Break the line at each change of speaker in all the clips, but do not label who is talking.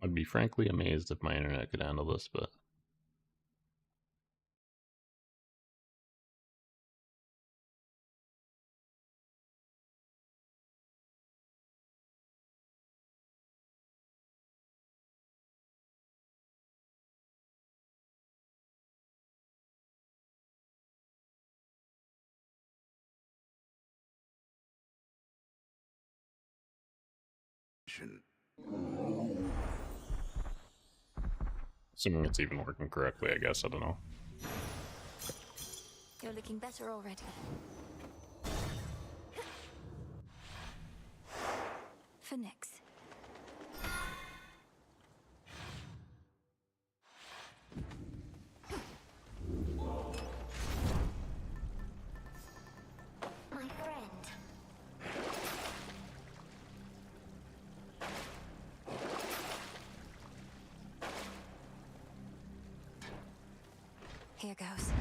I'd be frankly amazed if my internet could handle this, but assuming it's even working correctly, I guess. I don't know.
You're looking better already. For Nyx. My friend. Here goes.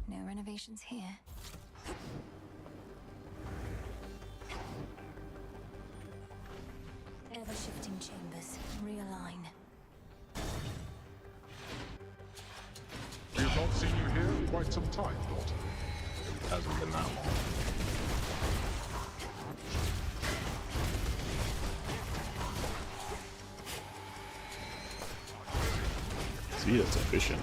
No renovations here. Ever-shifting chambers. Realign.
We have not seen you here in quite some time, daughter.
Hasn't been that long. See, that's efficient.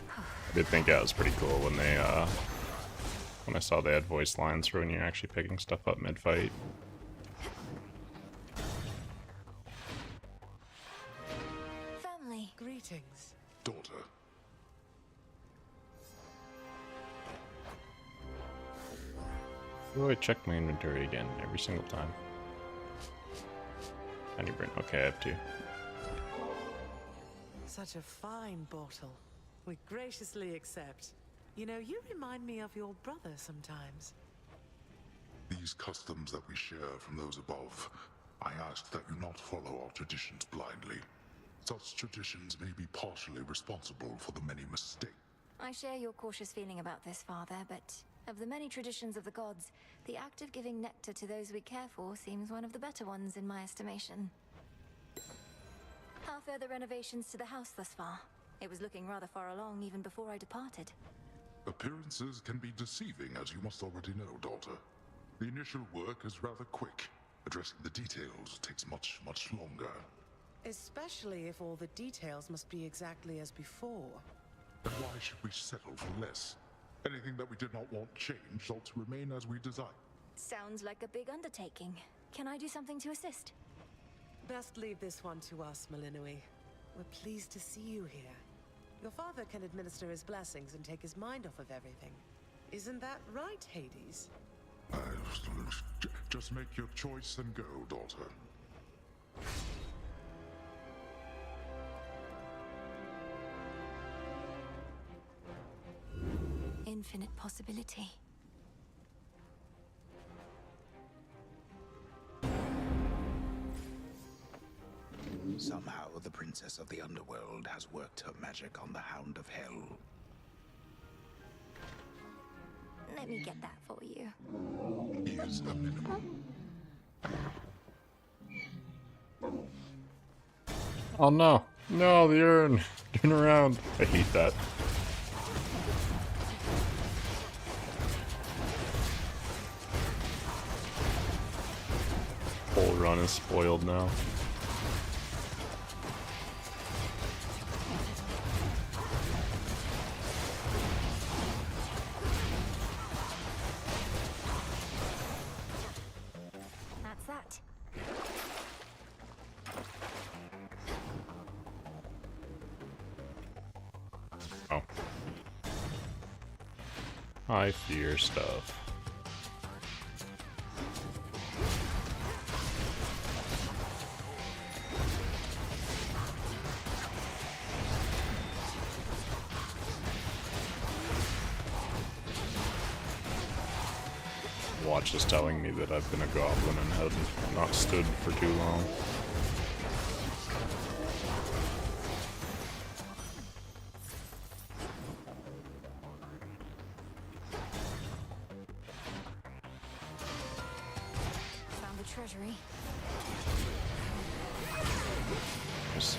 I did think that was pretty cool when they, when I saw they had voice lines for when you're actually picking stuff up mid-fight.
Family.
Greetings.
Daughter.
Oh, I check my inventory again every single time. Tiny brain. Okay, I have two.
Such a fine bottle. We graciously accept. You know, you remind me of your brother sometimes.
These customs that we share from those above, I ask that you not follow our traditions blindly. Such traditions may be partially responsible for the many mistakes.
I share your cautious feeling about this, Father, but of the many traditions of the gods, the act of giving nectar to those we care for seems one of the better ones in my estimation. How fare the renovations to the house thus far? It was looking rather far along even before I departed.
Appearances can be deceiving, as you must already know, daughter. The initial work is rather quick. Addressing the details takes much longer.
Especially if all the details must be exactly as before.
Then why should we settle for less? Anything that we did not want changed ought to remain as we desire.
Sounds like a big undertaking. Can I do something to assist?
Best leave this one to us, Malinui. We're pleased to see you here. Your father can administer his blessings and take his mind off of everything. Isn't that right, Hades?
Just make your choice and go, daughter.
Infinite possibility.
Somehow, the Princess of the Underworld has worked her magic on the Hound of Hell.
Let me get that for you.
Is a minimum.
Oh no! No, the urn! Turn around! I hate that. Whole run is spoiled now.
That's that.
Oh. I fear stuff. Watch is telling me that I've been a goblin and have not stood for too long.
treasury.
Nice.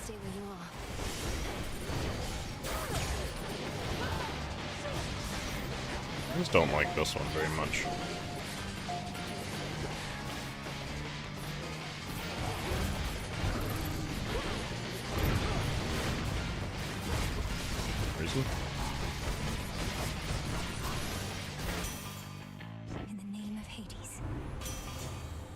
Stay where you are.
I just don't like this one very much. Reason?
In the name of Hades.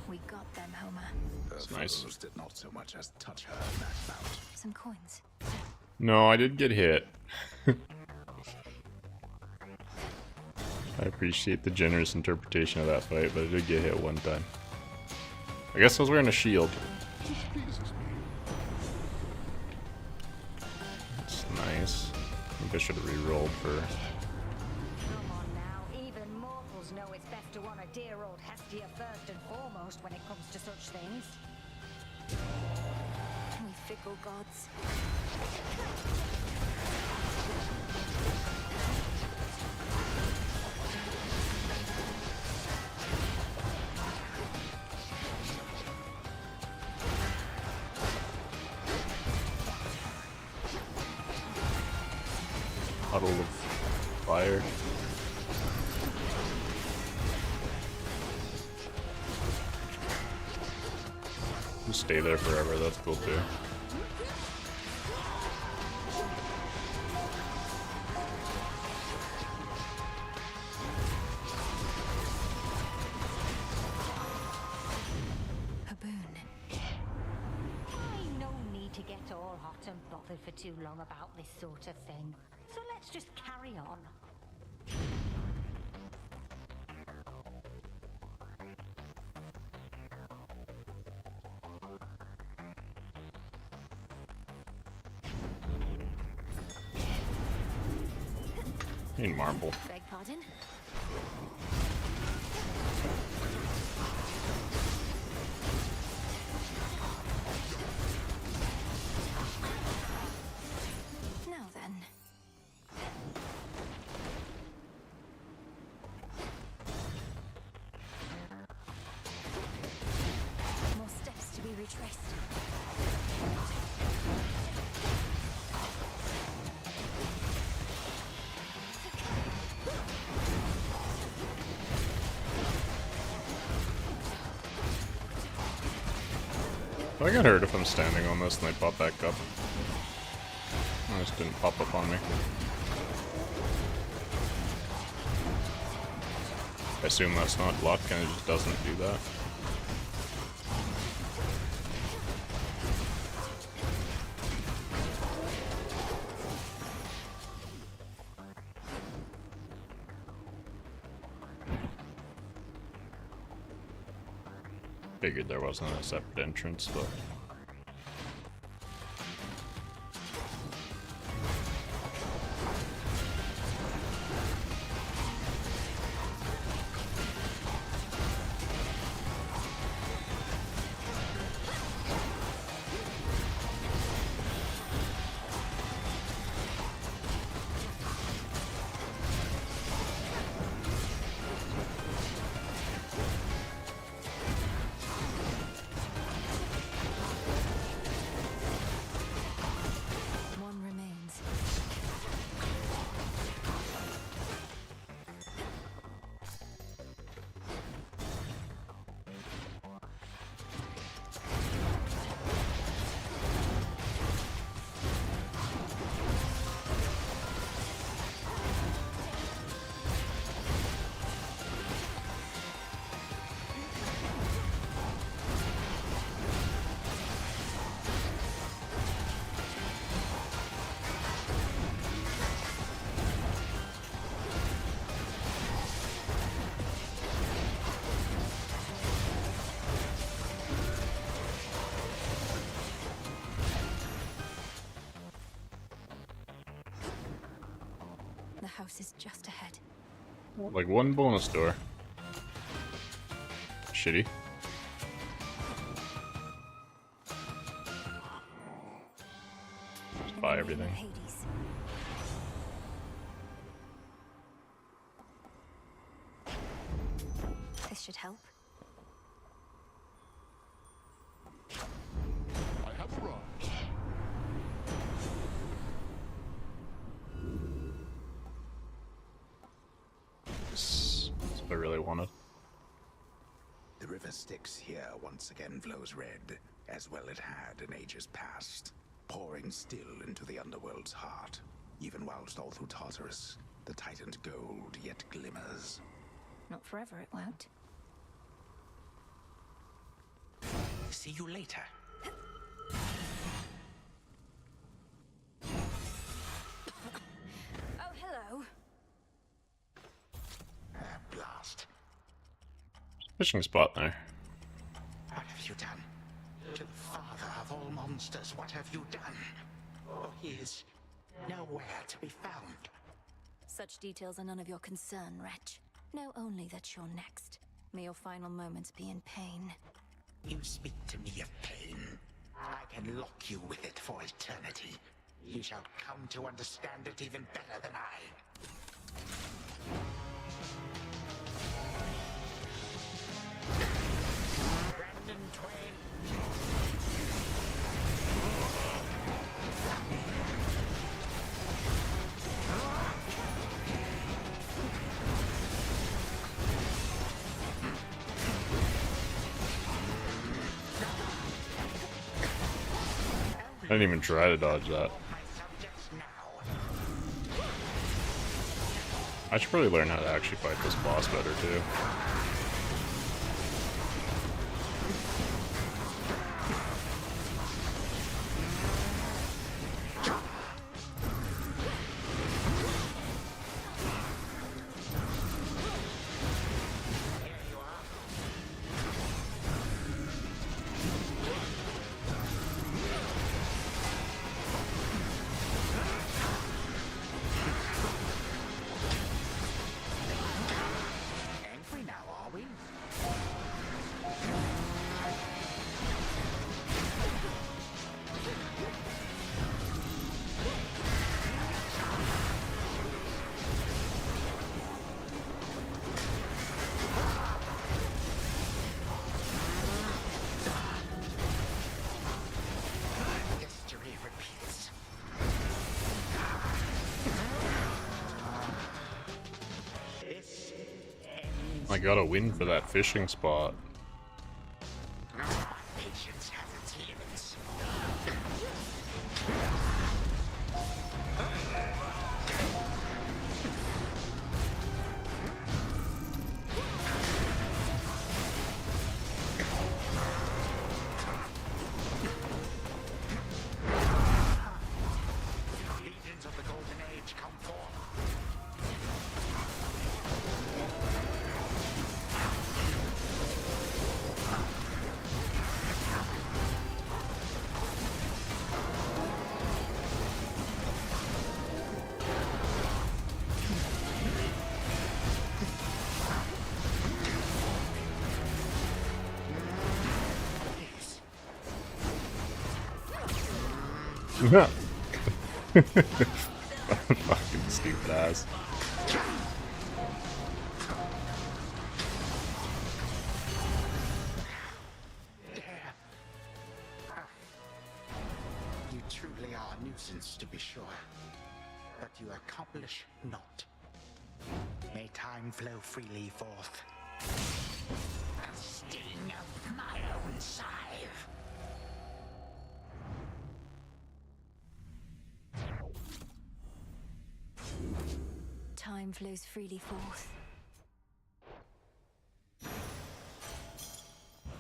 We got them, Homer.
That's nice.
Foes did not so much as touch her in that bout.
Some coins.
No, I did get hit. I appreciate the generous interpretation of that fight, but I did get hit one time. I guess I was wearing a shield. That's nice. I think I should have re-rolled for...
Come on now, even mortals know it's best to honor dear old Hestia first and foremost when it comes to such things.
We fickle gods.
Puddle of fire. Just stay there forever, that's cool too.
A boon.
No need to get all hot and bothered for too long about this sort of thing. So let's just carry on.
Need marble.
Beg pardon? Now then. More steps to be retraced.
I get hurt if I'm standing on this and they pop back up. I just didn't pop up on me. I assume that's not luck and it just doesn't do that. Figured there wasn't a separate entrance, but...
One remains. The house is just ahead.
Like one bonus door. shitty. Just buy everything.
Hades. This should help.
I have arrived.
That's what I really wanted.
The river Styx here once again flows red, as well it had in ages past, pouring still into the underworld's heart, even whilst all through Tartarus, the Titan's gold yet glimmers.
Not forever, it won't.
See you later.
Oh, hello.
Blast.
Fishing spot there.
What have you done? To the father of all monsters, what have you done? Oh, he is nowhere to be found.
Such details are none of your concern, wretch. Know only that you're next. May your final moments be in pain.
You speak to me of pain. I can lock you with it for eternity. You shall come to understand it even better than I. Brandon Twain.
I didn't even try to dodge that.
My subjects now.
I should probably learn how to actually fight this boss better too.
Angry now, are we? History repeats. This ends.
I got a win for that fishing spot.
Patience has its limits. Legions of the Golden Age come forth.
Fucking stupid ass.
You truly are a nuisance, to be sure. But you accomplish naught. May time flow freely forth. The sting of my own scythe.
Time flows freely forth.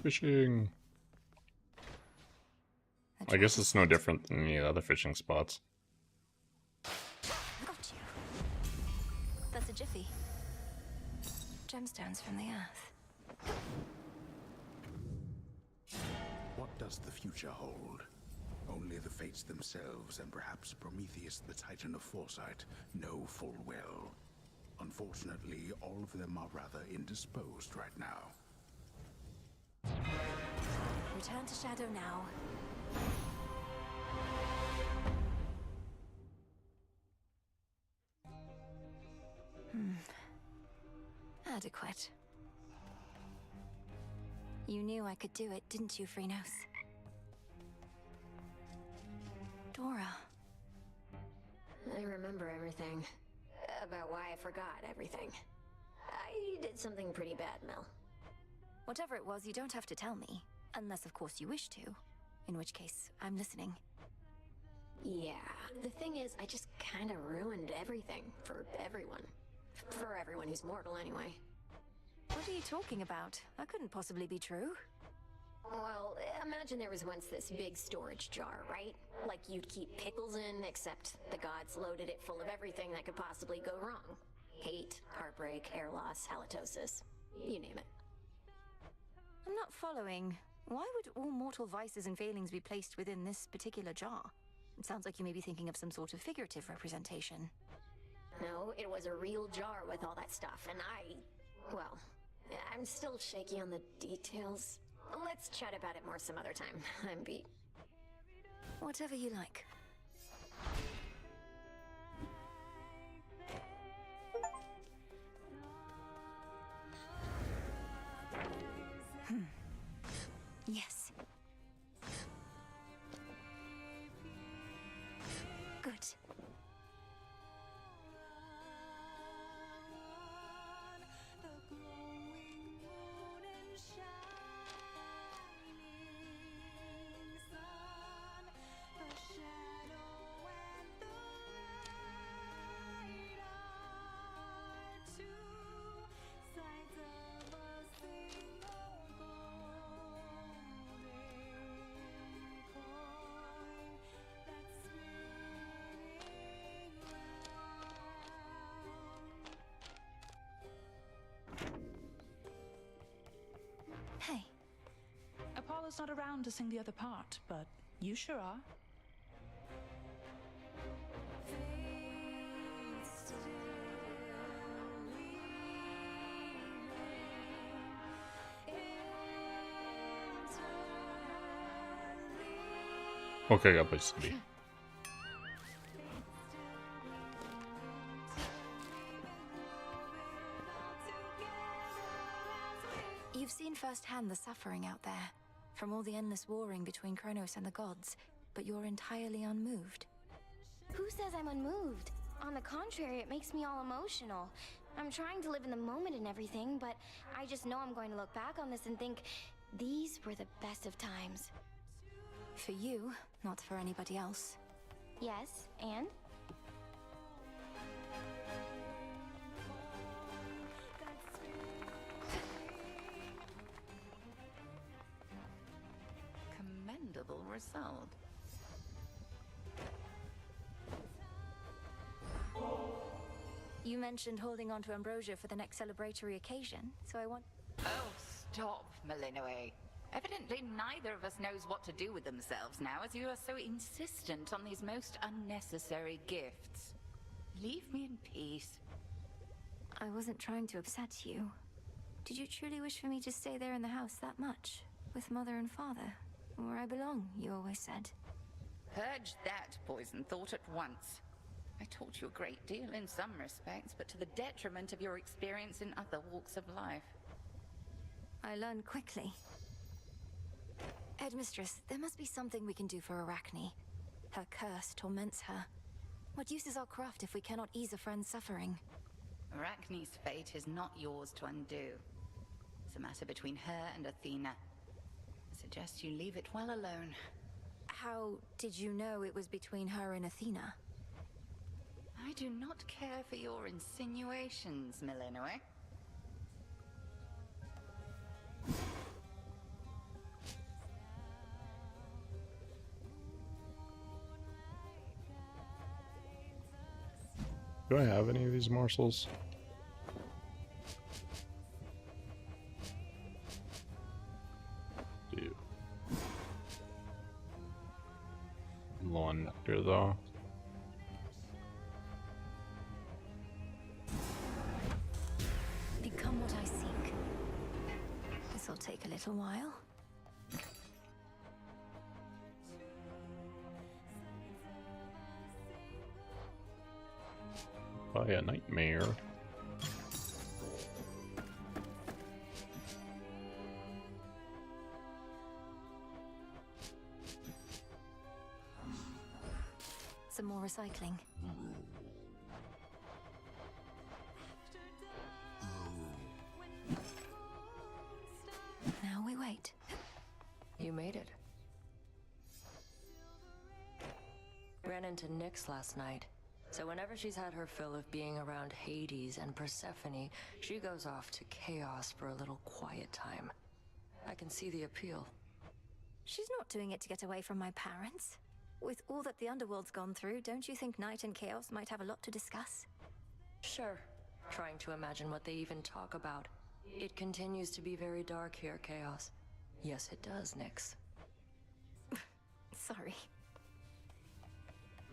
Fishing. I guess it's no different than any other fishing spots.
Got you. That's a jiffy. Gemstones from the earth.
What does the future hold? Only the fates themselves and perhaps Prometheus, the Titan of Foresight, know full well. Unfortunately, all of them are rather indisposed right now.
Return to Shadow now. Adequate. You knew I could do it, didn't you, Phrynos? Dora.
I remember everything. About why I forgot everything. I did something pretty bad, Mel.
Whatever it was, you don't have to tell me. Unless, of course, you wish to. In which case, I'm listening.
Yeah, the thing is, I just kinda ruined everything for everyone. For everyone who's mortal, anyway.
What are you talking about? That couldn't possibly be true.
Well, imagine there was once this big storage jar, right? Like you'd keep pickles in, except the gods loaded it full of everything that could possibly go wrong. Hate, heartbreak, hair loss, halitosis. You name it.
I'm not following. Why would all mortal vices and failings be placed within this particular jar? It sounds like you may be thinking of some sort of figurative representation.
No, it was a real jar with all that stuff, and well, I'm still shaky on the details. Let's chat about it more some other time. I'm beat.
Whatever you like. Yes. Good. Hey.
Apollo's not around to sing the other part, but you sure are.
Okay, got places to be.
You've seen firsthand the suffering out there, from all the endless warring between Kronos and the gods, but you're entirely unmoved.
Who says I'm unmoved? On the contrary, it makes me all emotional. I'm trying to live in the moment and everything, but I just know I'm going to look back on this and think, these were the best of times.
For you, not for anybody else.
Yes, and?
Commendable result.
You mentioned holding on to Ambrosia for the next celebratory occasion, so I want...
Oh, stop, Malinoe. Evidently neither of us knows what to do with themselves now, as you are so insistent on these most unnecessary gifts. Leave me in peace.
I wasn't trying to upset you. Did you truly wish for me to stay there in the house that much? With Mother and Father? Where I belong, you always said.
Purge that poison thought at once. I taught you a great deal in some respects, but to the detriment of your experience in other walks of life.
I learned quickly. Headmistress, there must be something we can do for Arachne. Her curse torments her. What use is our craft if we cannot ease a friend's suffering?
Arachne's fate is not yours to undo. It's a matter between her and Athena. I suggest you leave it well alone.
How did you know it was between her and Athena?
I do not care for your insinuations, Malinoe.
Do I have any of these morsels? Do. Low on nectar though.
Become what I seek. This'll take a little little while.
By a nightmare.
Some more recycling. Now we wait.
You made it. Ran into Nyx last night. So whenever she's had her fill of being around Hades and Persephone, she goes off to Chaos for a little quiet time. I can see the appeal.
She's not doing it to get away from my parents. With all that the Underworld's gone through, don't you think Night and Chaos might have a lot to discuss?
Sure. Trying to imagine what they even talk about. It continues to be very dark here, Chaos. Yes, it does, Nyx.
Sorry.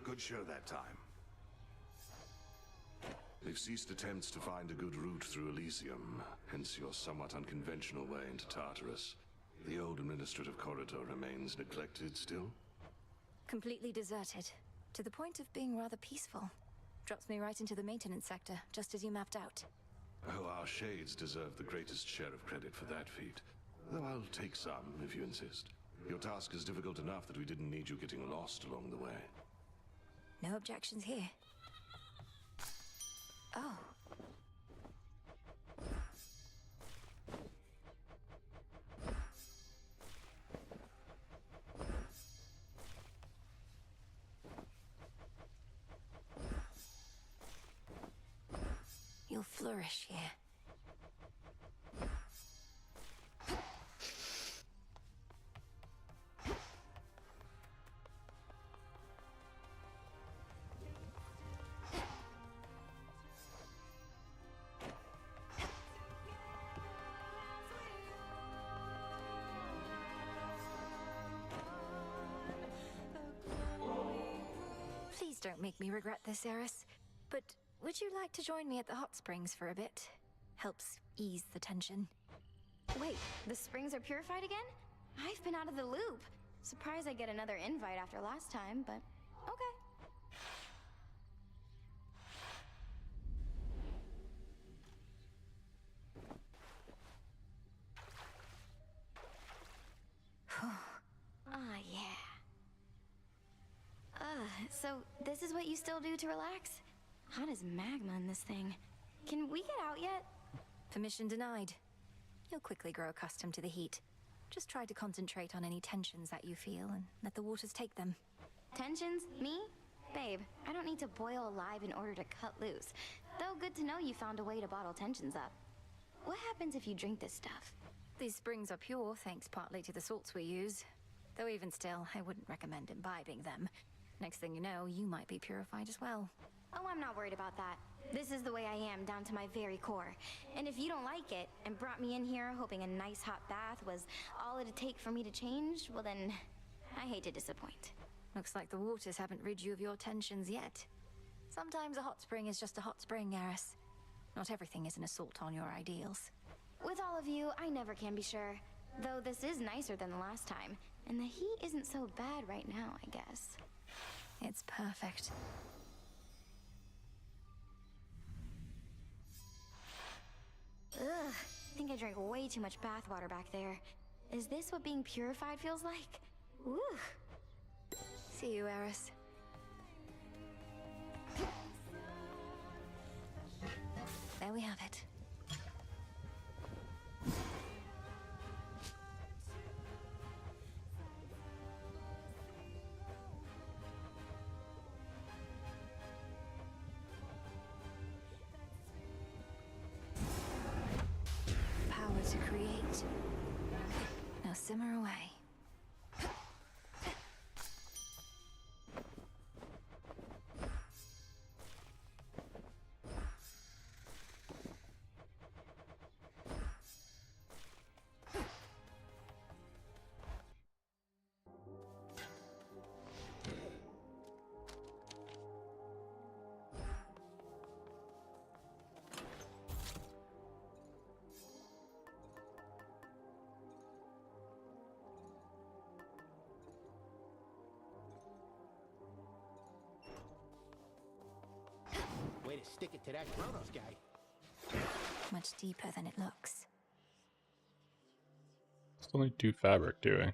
Good show that time. They've ceased attempts to find a good route through Elysium, hence your somewhat unconventional way into Tartarus. The old administrative corridor remains neglected still?
Completely deserted. To the point of being rather peaceful. Drops me right into the maintenance sector, just as you mapped out.
Oh, our shades deserve the greatest share of credit for that feat. Though I'll take some, if you insist. Your task is difficult enough that we didn't need you getting lost along the way.
No objections here. Oh. You'll flourish here. Please don't make me regret this, Eris. But would you like to join me at the hot springs for a bit? Helps ease the tension.
Wait, the springs are purified again? I've been out of the loop. Surprised I get another invite after last time, but okay. Ah, yeah. So this is what you still do to relax? Hot as magma in this thing. Can we get out yet?
Permission denied. You'll quickly grow accustomed to the heat. Just try to concentrate on any tensions that you feel and let the waters take them.
Tensions? Me? Babe, I don't need to boil alive in order to cut loose. Though good to know you found a way to bottle tensions up. What happens if you drink this stuff?
These springs are pure, thanks partly to the salts we use. Though even still, I wouldn't recommend imbibing them. Next thing you know, you might be purified as well.
Oh, I'm not worried about that. This is the way I am, down to my very core. And if you don't like it, and brought me in here hoping a nice hot bath was all it'd take for me to change, well then, I hate to disappoint.
Looks like the waters haven't rid you of your tensions yet. Sometimes a hot spring is just a hot spring, Eris. Not everything is an assault on your ideals.
With all of you, I never can be sure. Though this is nicer than the last time. And the heat isn't so bad right now, I guess.
It's perfect.
Ugh, I think I drank way too much bathwater back there. Is this what being purified feels like? Ooh.
See you, Eris. There we have it. Power to create. Now simmer away.
way to stick it to that Kronos guy.
Much deeper than it looks.
Still need 2 fabric, do we?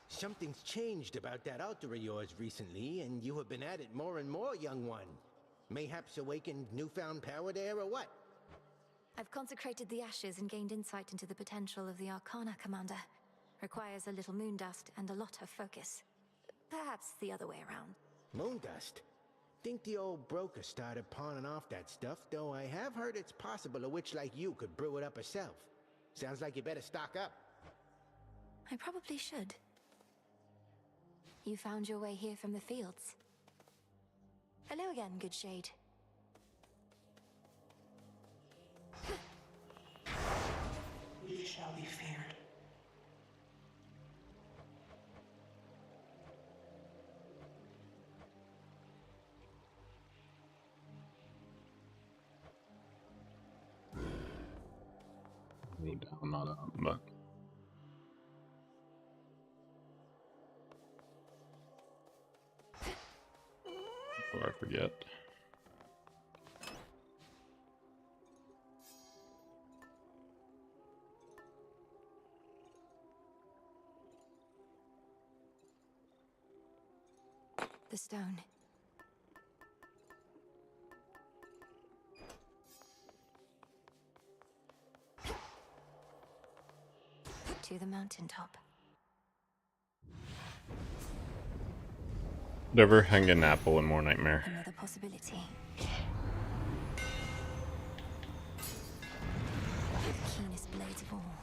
Something's changed about that altar of yours recently, and you have been at it more and more, young one. Mayhaps awakened newfound power there, or what?
I've consecrated the ashes and gained insight into the potential of the Arcana, Commander. Requires a little moon dust and a lot of focus. Perhaps the other way around.
Moon dust? Think the old broker started pawning off that stuff, though I have heard it's possible a witch like you could brew it up herself. Sounds like you better stock up.
I probably should. You found your way here from the fields. Hello again, good shade.
We shall be feared.
Go down, not up, but. Before I forget.
The stone. To the mountaintop.
Whatever, I can get an apple and more nightmare.
Another possibility. The keenest blades of all.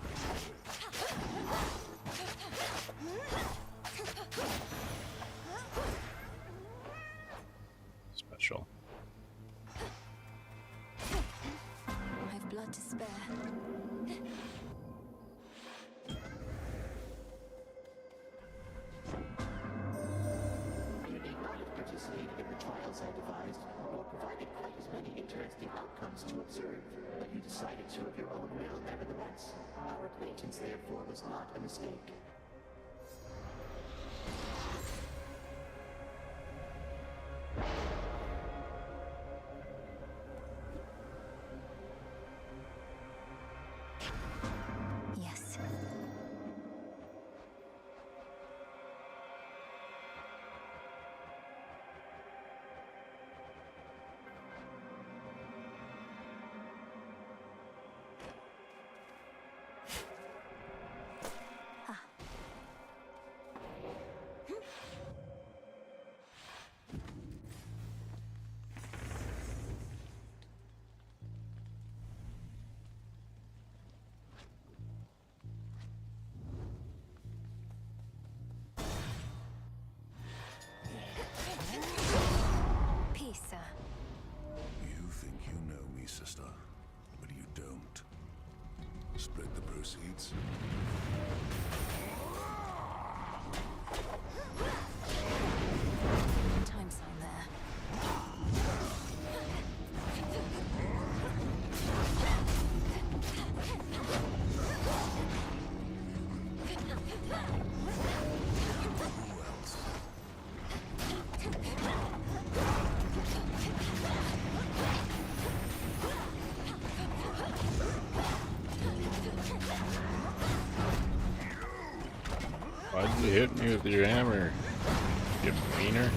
Special.
I've blood to spare.
You need not have participated in the trials I devised, or provided quite as many interesting outcomes to observe, but you decided to of your own will nevertheless. Our acquaintance therefore was not a mistake.
Yes. Peace, sir.
You think you know me, sister, but you don't. Spread the proceeds.
Time sign there.
Why'd you hit me with your hammer? You meaner.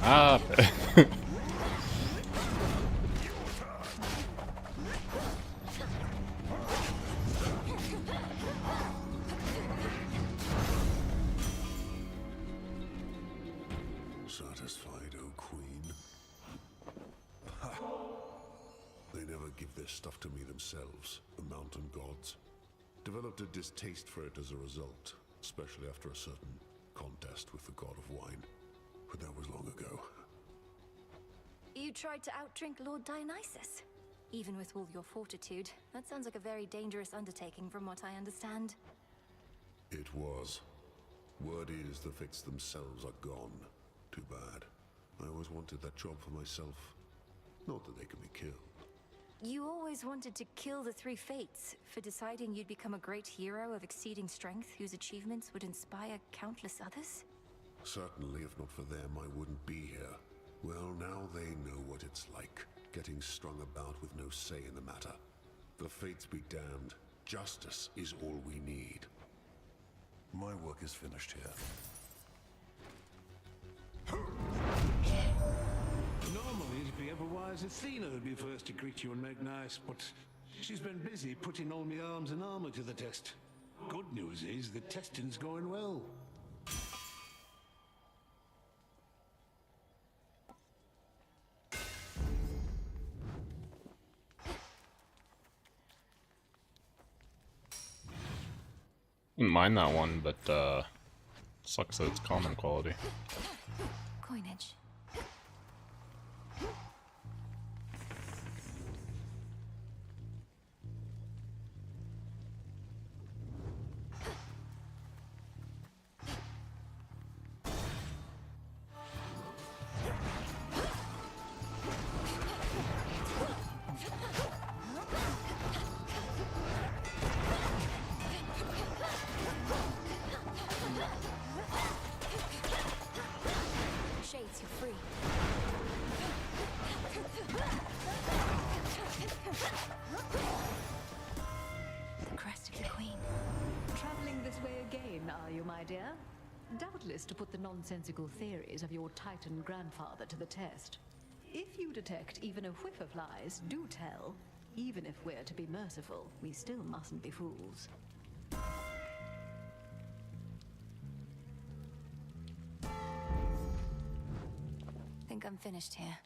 Ah!
Satisfied, O Queen? Ha! They never give their stuff to me themselves, the mountain gods. Developed a distaste for it as a result, especially after a certain contest with the god of wine. But that was long ago.
You tried to outdrink Lord Dionysus. Even with all your fortitude, that sounds like a very dangerous undertaking from what I understand.
It was. Word is the Fates themselves are gone. Too bad. I always wanted that job for myself. Not that they can be killed.
You always wanted to kill the three Fates for deciding you'd become a great hero of exceeding strength whose achievements would inspire countless others?
Certainly, if not for them, I wouldn't be here. Well, now they know what it's like, getting strung about with no say in the matter. The Fates be damned. Justice is all we need.
My work is finished here.
Normally, it'd be otherwise Athena who'd be first to greet you and make nice, but she's been busy putting all my arms and armor to the test. Good news is the testing's going well.
Didn't mind that one, but sucks that it's common quality.
Coinage. Shades, you're free. The crest of the Queen.
Traveling this way again, are you, my dear? Doubtless to put the nonsensical theories of your Titan grandfather to the test. If you detect even a whiff of lies, do tell. Even if we're to be merciful, we still mustn't be fools.
Think I'm finished here.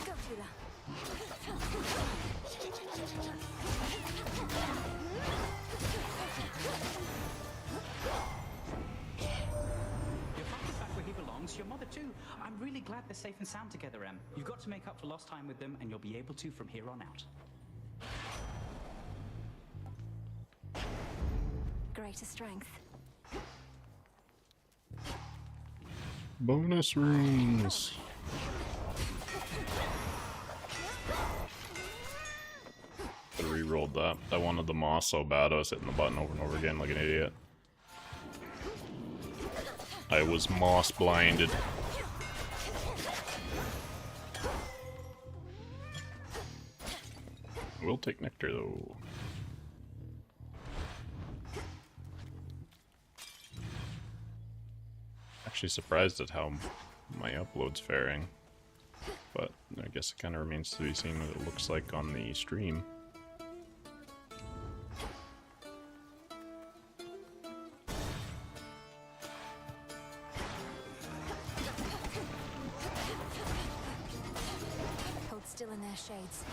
Go, Tula.
Your father's back where he belongs, your mother too. I'm really glad they're safe and sound together, Em. You've got to make up for lost time with them, and you'll be able to from here on out.
Greater strength.
Bonus rooms. I re-rolled that. I wanted the moss so bad I was hitting the button over and over again like an idiot. I was moss blinded. We'll take nectar though. Actually surprised at how my upload's faring, but I guess it kind of remains to be seen what it looks like on the stream.
Hold still in their shades.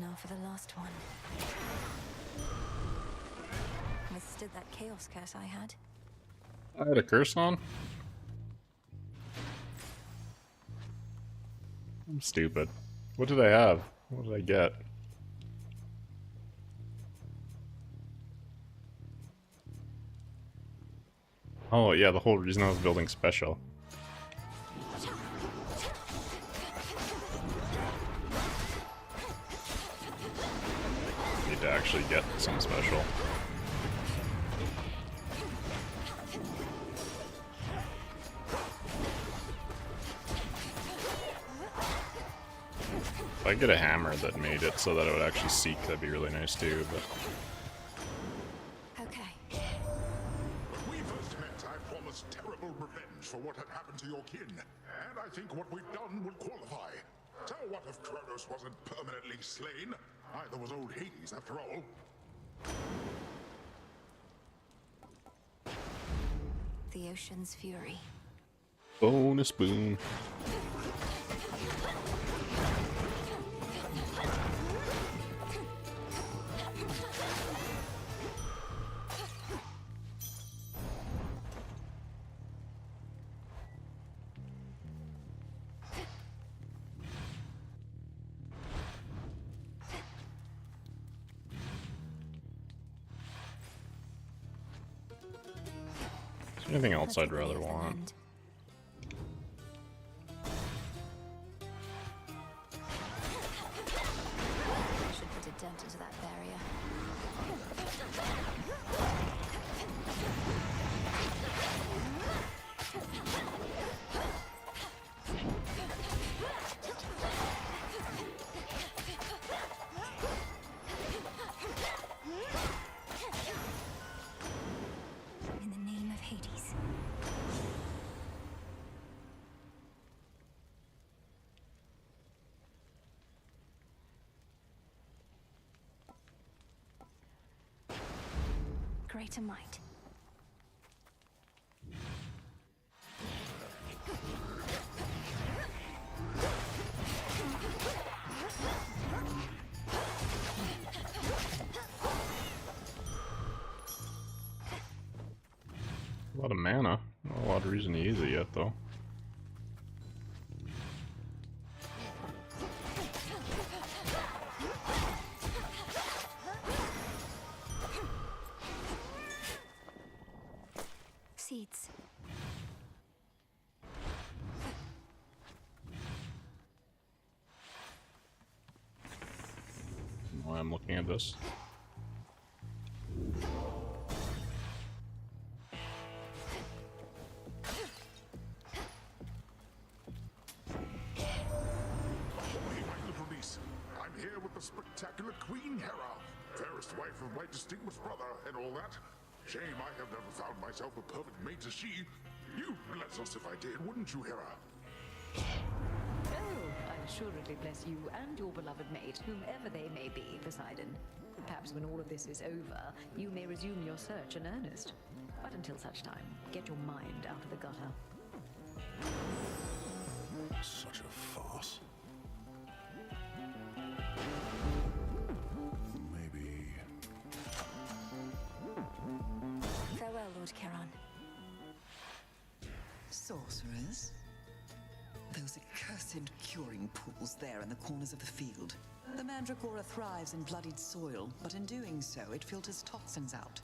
Now for the last one. Withstood that chaos curse I had.
I had a curse on? I'm stupid. What did I have? What did I get? Oh yeah, the whole reason I was building special. Need to actually get some special. If I get a hammer that made it so that it would actually seek, that'd be really nice too, but...
Okay.
When we first met, I promised terrible revenge for what had happened to your kin. And I think what we've done will qualify. So what if Kronos wasn't permanently slain? Neither was old Hades, after all.
The ocean's fury.
Bonus boon. Anything else I'd rather want?
I should put a dent into that barrier. In the name of Hades. Greater might.
A lot of mana. Not a lot of reason to use it yet, though.
Seeds.
Why I'm looking at this.
I'm here with the spectacular Queen Hera, fairest wife of my distinguished brother, and all that. Shame I have never found myself a perfect mate as she. You'd bless us if I did, wouldn't you, Hera?
Oh, I'll assuredly bless you and your beloved mate, whomever they may be, Poseidon. Perhaps when all of this is over, you may resume your search in earnest. But until such time, get your mind out of the gutter.
Such a farce. Maybe...
Farewell, Lord Charon.
Sorcerers? Those accursed curing pools there in the corners of the field. The Mandragora thrives in bloodied soil, but in doing so, it filters toxins out.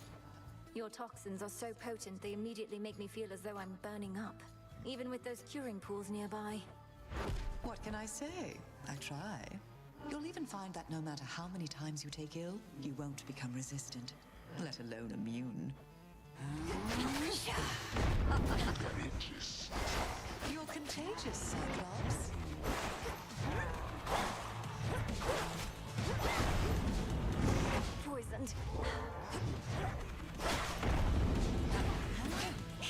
Your toxins are so potent they immediately make me feel as though I'm burning up, even with those curing pools nearby.
What can I say? I try. You'll even find that no matter how many times you take ill, you won't become resistant, let alone immune. You're contagious, Cyclops.
Poisoned.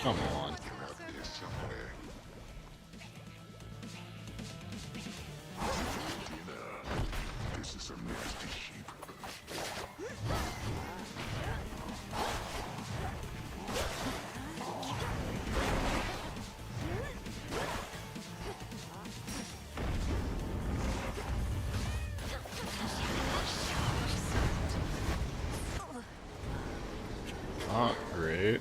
Come on.
This is some nasty sheep.
Not great.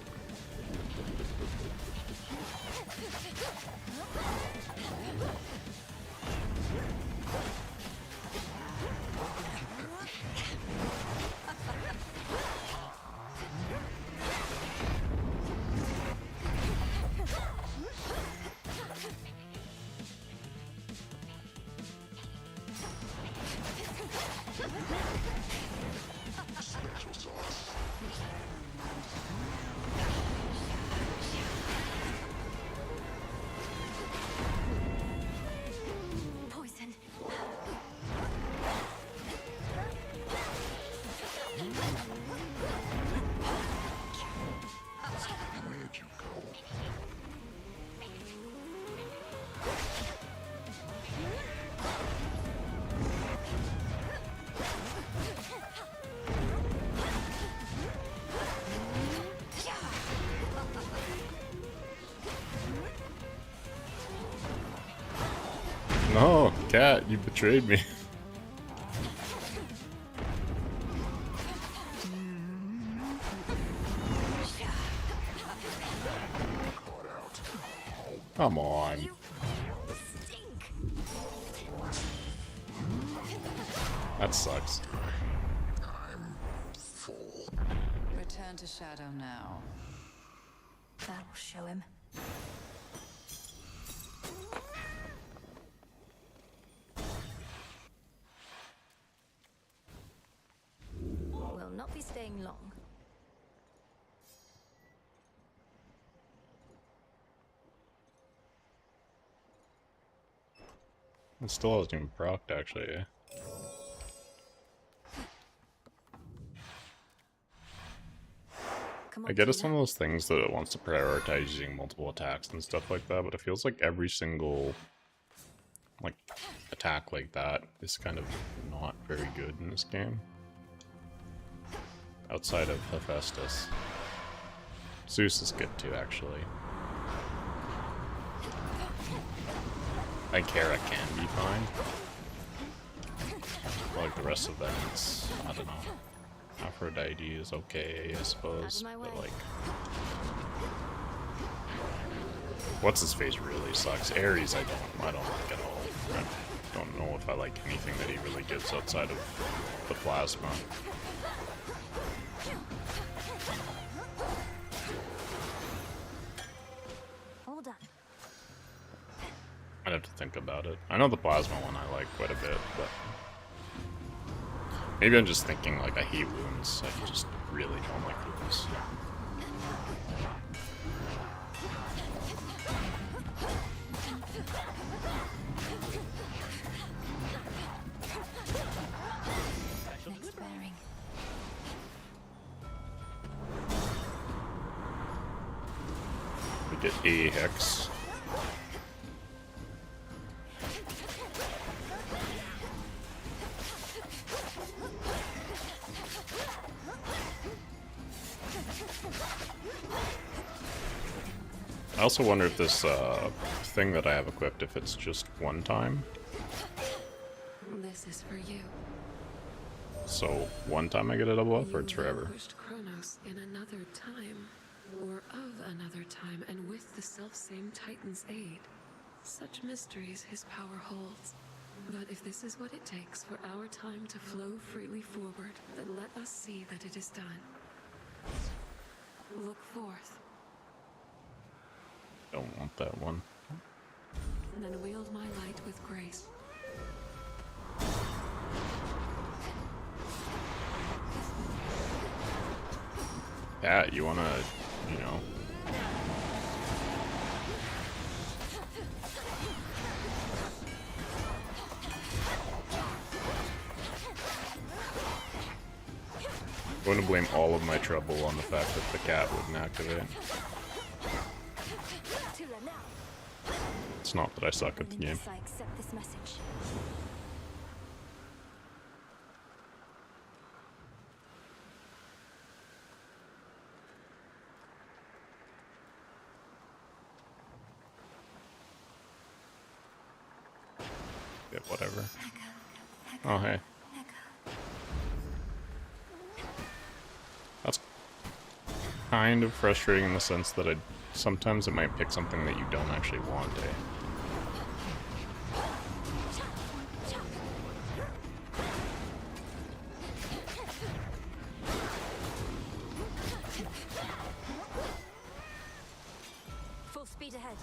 No, cat, you betrayed me. Come on. That sucks.
Return to Shadow now.
That'll show him. Will not be staying long.
It still hasn't even procced, actually. Eh? I get it's one of those things that it wants to prioritize using multiple attacks and stuff like that, but it feels like every single attack like that is kind of not very good in this game. Outside of Hephaestus. Zeus is good too, actually. Like Hera can be fine. But like the rest of them, it's, I don't know. Aphrodite is okay, I suppose, but like... What's his face really sucks. Ares I don't like at all. I don't know if I like anything that he really gives outside of the plasma.
Hold on.
I'd have to think about it. I know the plasma one I like quite a bit, but maybe I'm just thinking like I hate wounds. I just really don't like wounds.
Next bearing.
We get a hex. I also wonder if this thing that I have equipped, if it's just one time.
This is for you.
So one time I get a double up, or it's forever?
Pushed Kronos in another time, or of another time, and with the selfsame Titan's aid. Such mysteries his power holds. But if this is what it takes for our time to flow freely forward, then let us see that it is done. Look forth.
Don't want that one.
Then wield my light with grace.
Pat, you wanna, you know... I'm going to blame all of my trouble on the fact that the cat wouldn't activate. It's not that I suck at the game.
I accept this message.
Yeah, whatever. Oh, hey. That's kind of frustrating in the sense that sometimes it might pick something that you don't actually want, eh?
Full speed ahead.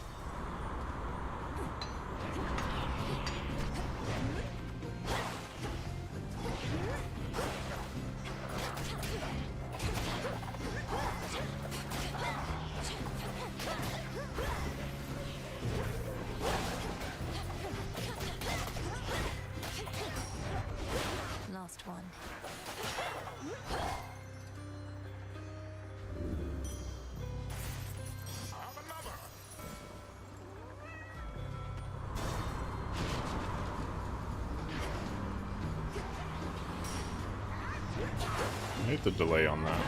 Last one.
I hate the delay on that.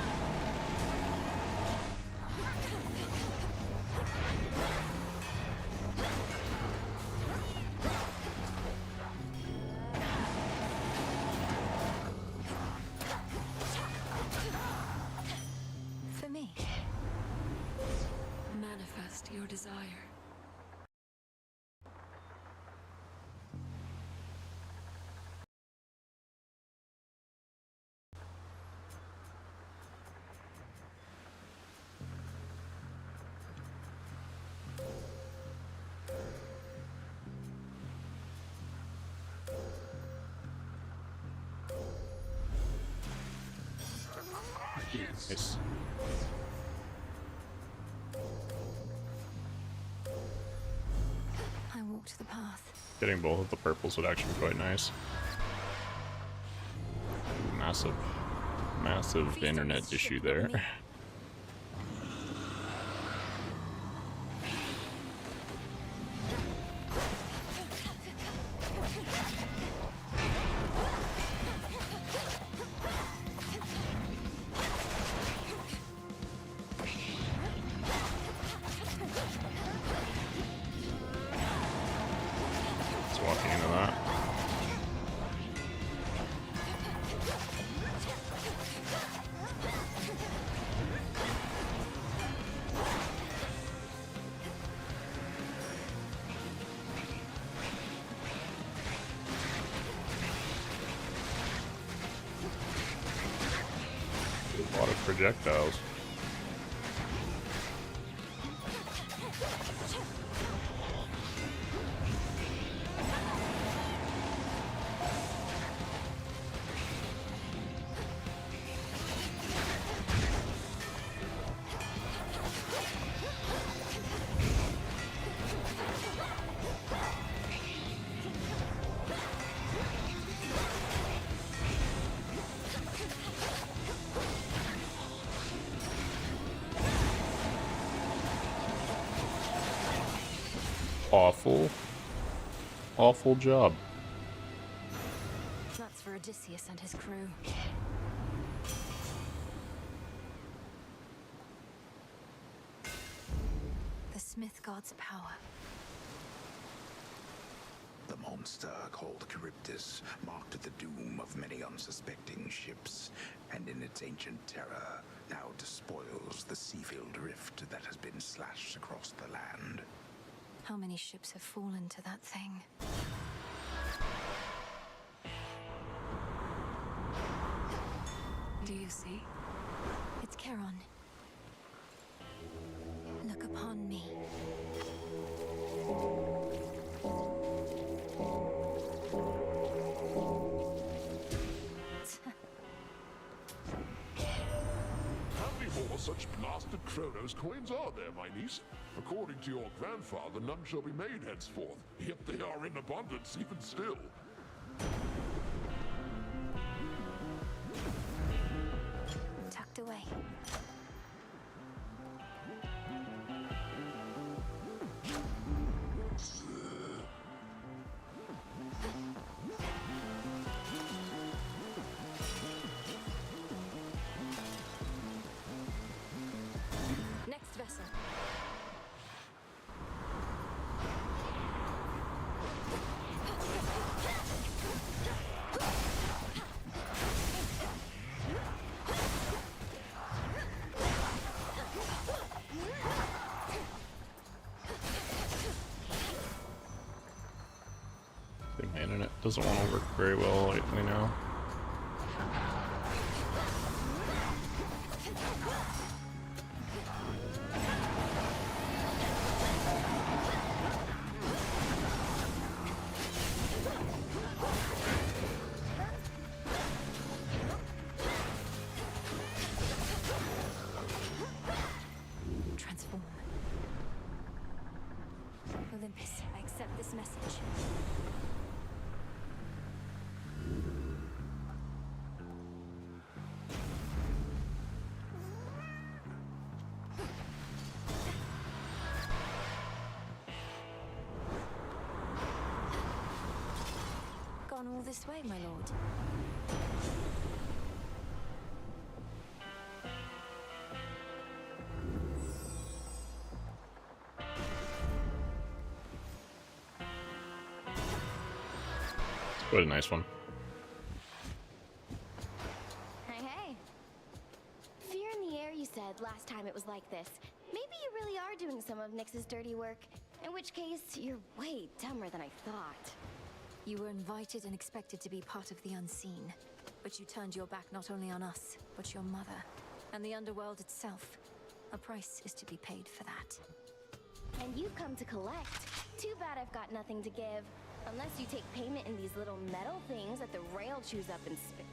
desire.
Nice.
I walked the path.
Getting both of the purples would actually be quite nice. Massive internet issue there. Walking into that. A lot of projectiles. Awful job.
That's for Odysseus and his crew. The Smith God's power.
The monster called Charybdis marked the doom of many unsuspecting ships, and in its ancient terror now despoils the sea-filled rift that has been slashed across the land.
How many ships have fallen to that thing?
Do you see?
It's Charon. Look upon me.
How many more such blasted Kronos coins are there, my niece? According to your grandfather, none shall be made henceforth, yet they are in abundance even still.
Tucked away. Next vessel.
The internet doesn't want to work very well lately now.
Transform. Olympus, I accept this message. Gone all this way, my lord.
What a nice one.
Hey, hey. Fear in the air, you said last time it was like this. Maybe you really are doing some of Nyx's dirty work. In which case, you're way dumber than I thought.
You were invited and expected to be part of the unseen. But you turned your back not only on us, but your mother, and the underworld itself. A price is to be paid for that.
And you've come to collect. Too bad I've got nothing to give. Unless you take payment in these little metal things that the rail chews up and spit.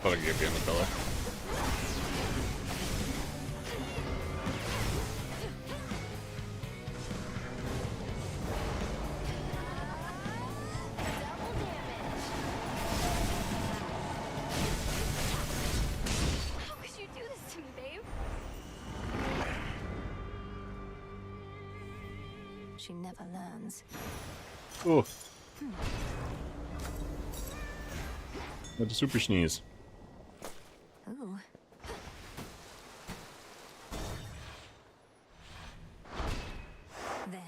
Thought I'd get you in the pillar.
How could you do this to me, babe?
She never learns.
Oh. With the super sneeze.
Ooh. There.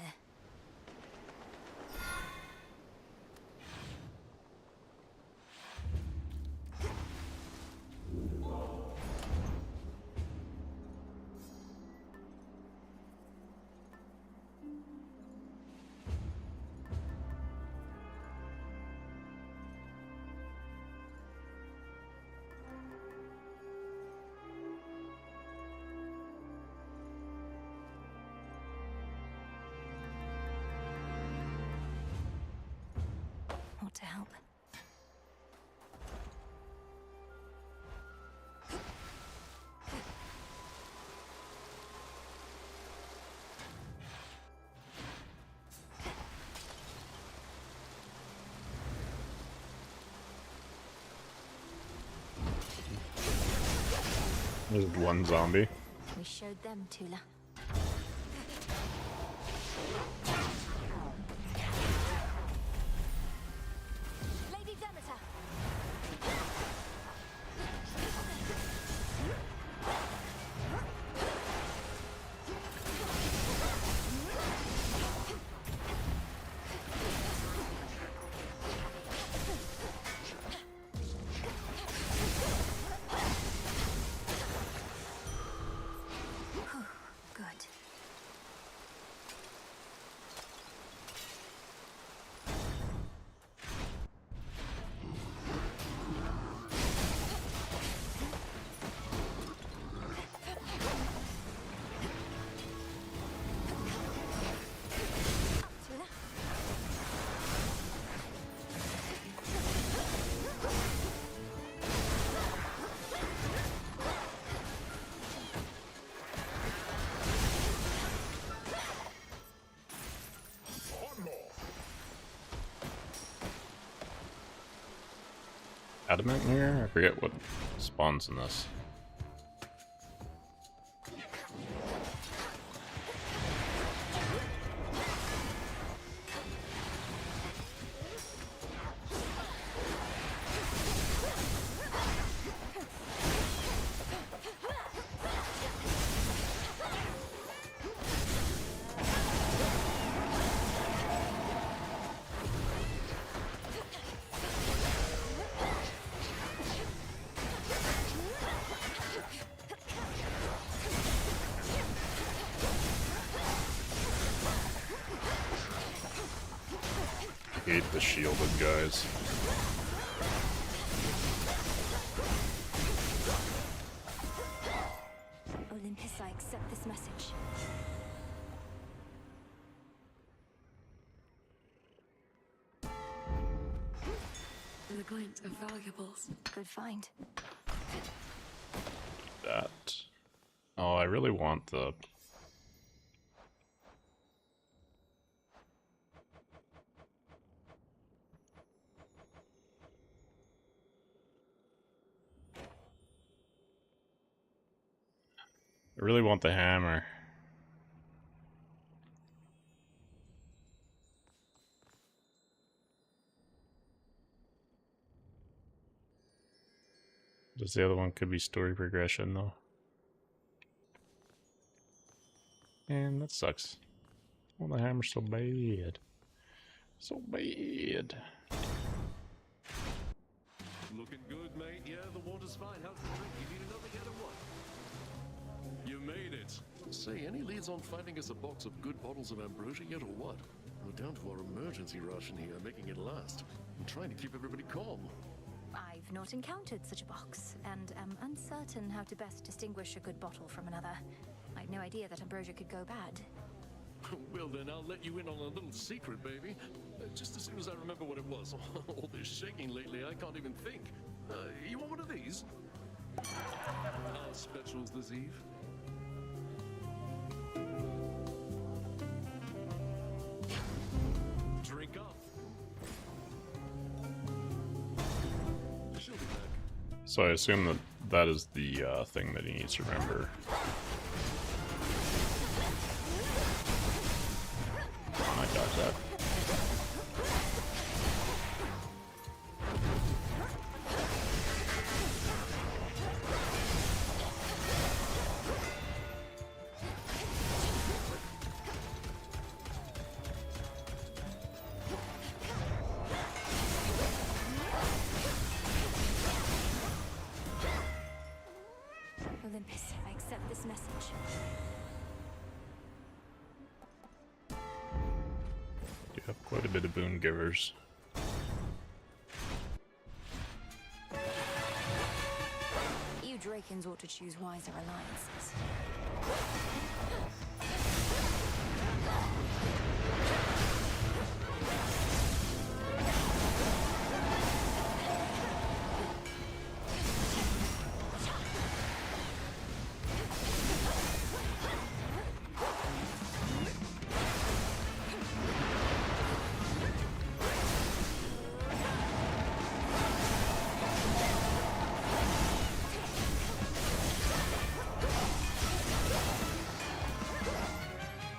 Want to help?
There's one zombie.
We showed them, Tula. Lady Demeter! Good.
Adamant here? I forget what spawns in this. I hate the shielded guys.
Olympus, I accept this message.
the glint of valuables.
Good find.
That. Oh, I really want the. I really want the hammer. Does the other one could be story progression though? And that sucks. Oh, the hammer's so bad. So bad.
Looking good, mate. Yeah, the water's fine. How's the drink? You need another yet or what? You made it. Say, any leads on finding us a box of good bottles of ambrosia yet or what? We're down to our emergency ration here, making it last. I'm trying to keep everybody calm.
I've not encountered such a box, and am uncertain how to best distinguish a good bottle from another. I'd no idea that ambrosia could go bad.
Well then, I'll let you in on a little secret, baby. Just as soon as I remember what it was. All this shaking lately, I can't even think. You want one of these? Our specials this eve. Drink up. She'll be back.
So I assume that that is the thing that he needs to remember. I dodged that.
Olympus, I accept this message.
You have quite a bit of boon givers.
You Drakens ought to choose wiser alliances.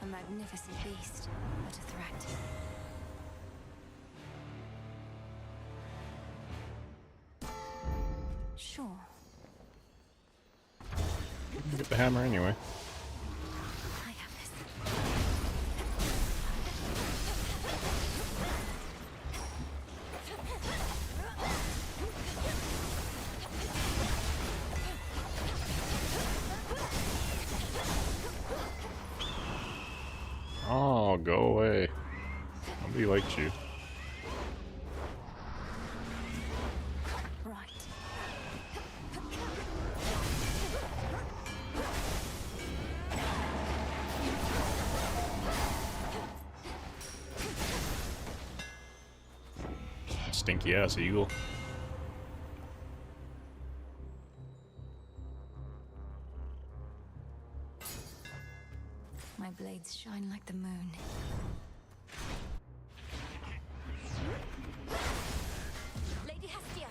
A magnificent beast, but a threat. Sure.
Get the hammer anyway.
I have this.
Oh, go away. Nobody likes you.
Right.
Stinky ass eagle.
My blades shine like the moon. Lady Hestia!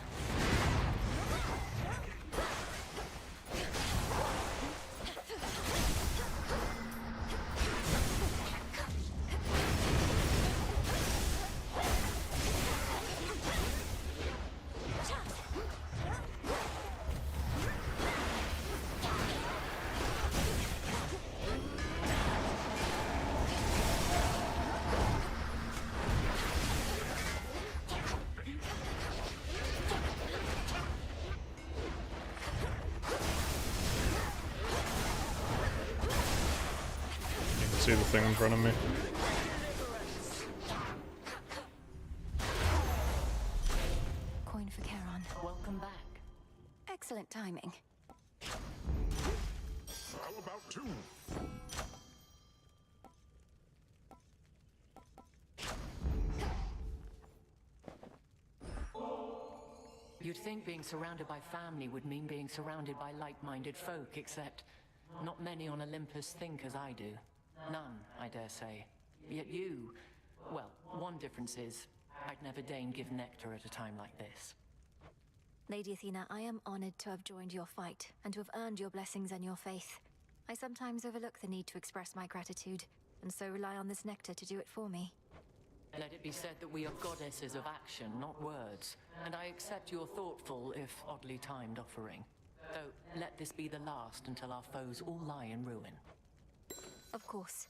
You can see the thing in front of me.
Coin for Charon.
Welcome back.
Excellent timing.
How about two?
You'd think being surrounded by family would mean being surrounded by like-minded folk, except not many on Olympus think as I do. None, I dare say. Yet you... well, one difference is, I'd never deign give nectar at a time like this.
Lady Athena, I am honored to have joined your fight, and to have earned your blessings and your faith. I sometimes overlook the need to express my gratitude, and so rely on this nectar to do it for me.
Let it be said that we are goddesses of action, not words, and I accept your thoughtful, if oddly timed, offering. Though, let this be the last until our foes all lie in ruin.
Of course.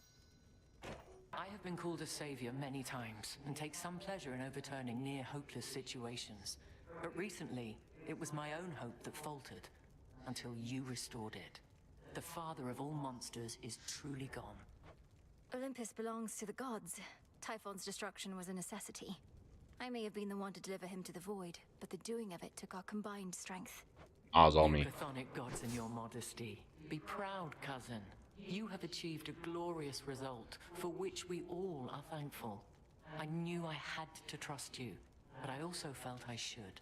I have been called a savior many times, and take some pleasure in overturning near-hopeless situations. But recently, it was my own hope that faltered, until you restored it. The father of all monsters is truly gone.
Olympus belongs to the gods. Typhon's destruction was a necessity. I may have been the one to deliver him to the void, but the doing of it took our combined strength.
Oz all me.
Chthonic gods in your modesty. Be proud, cousin. You have achieved a glorious result, for which we all are thankful. I knew I had to trust you, but I also felt I should.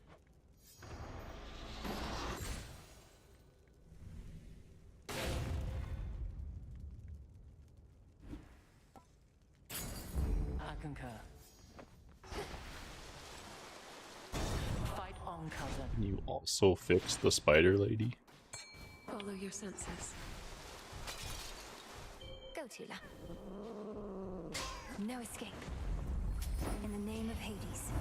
I concur. Fight on, cousin.
Can you also fix the spider lady?
Follow your senses.
Go, Tula. No escape. In the name of Hades.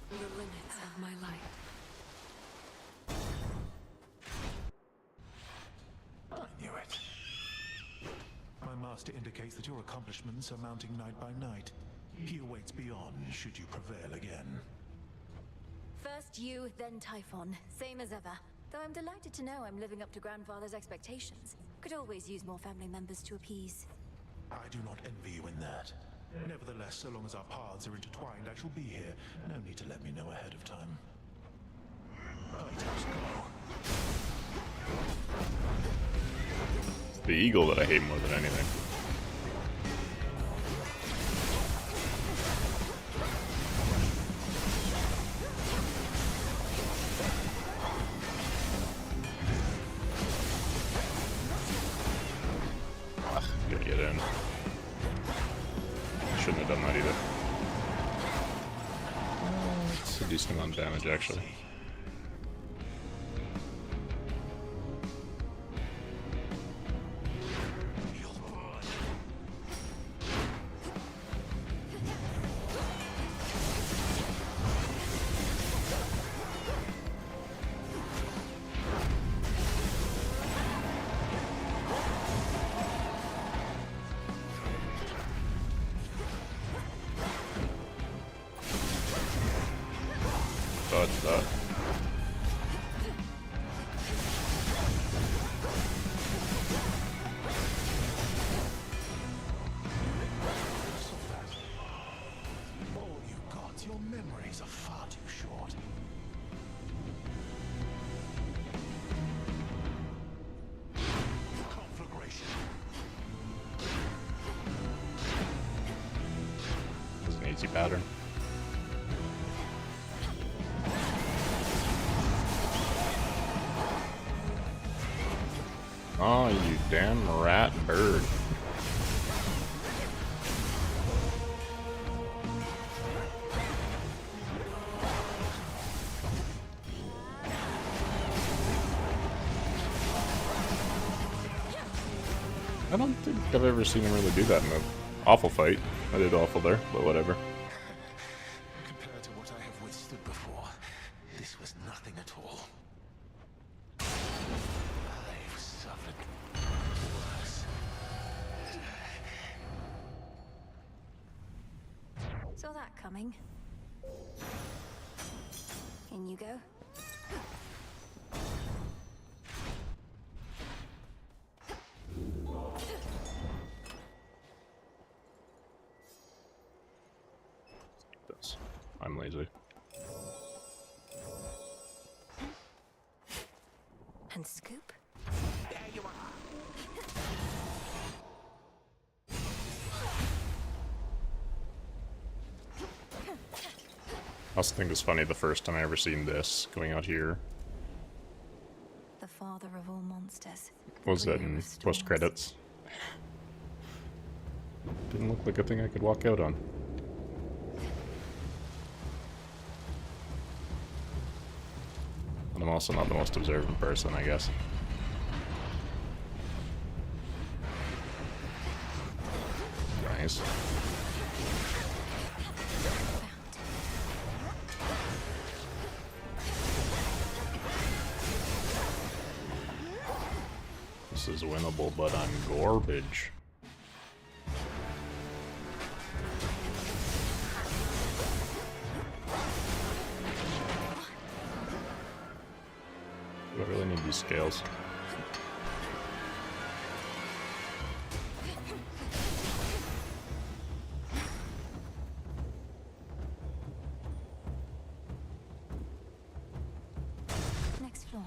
The limits of my life.
I knew it. My master indicates that your accomplishments are mounting night by night. He awaits beyond, should you prevail again.
First you, then Typhon. Same as ever. Though I'm delighted to know I'm living up to Grandfather's expectations. Could always use more family members to appease.
I do not envy you in that. Nevertheless, so long as our paths are intertwined, I shall be here. No need to let me know ahead of time. Fighters go.
It's the eagle that I hate more than anything. Gonna get in. Shouldn't have done that either. It's a decent amount of damage, actually. Dodge that.
All you gods, your memories are far too short. Conflagration.
It's an easy pattern. Oh, you damn rat bird. I don't think I've ever seen him really do that in an awful fight. I did awful there, but whatever.
Compared to what I have withstood before, this was nothing at all. I've suffered worse.
Saw that coming. In you go.
I'm lazy.
And scoop.
There you are.
I also think it's funny the first time I ever seen this going out here.
The father of all monsters.
What was that in post credits? Didn't look like a thing I could walk out on. And I'm also not the most observant person, I guess. Nice. This is winnable, but I'm garbage. Do I really need these scales?
Next floor.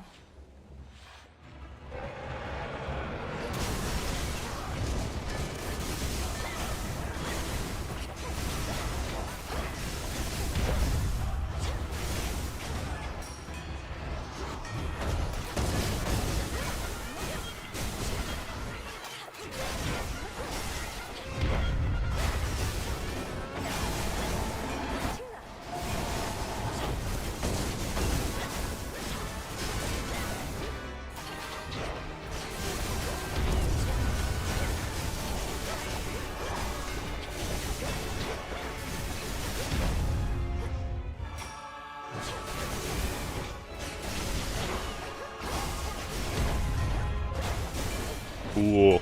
Cool.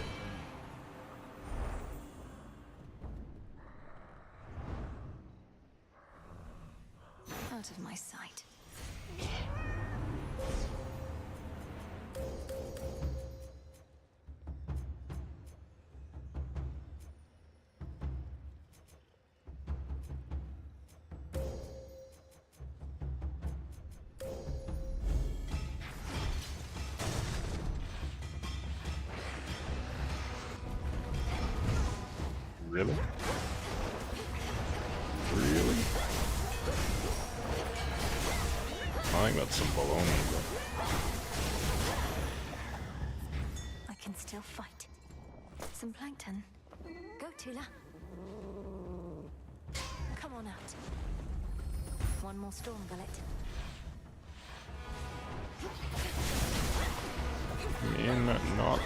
Out of my sight.
Really? Really? I think that's some baloney, but...
I can still fight. Some plankton. Go, Tula. Come on out. One more storm gullet.
I mean, not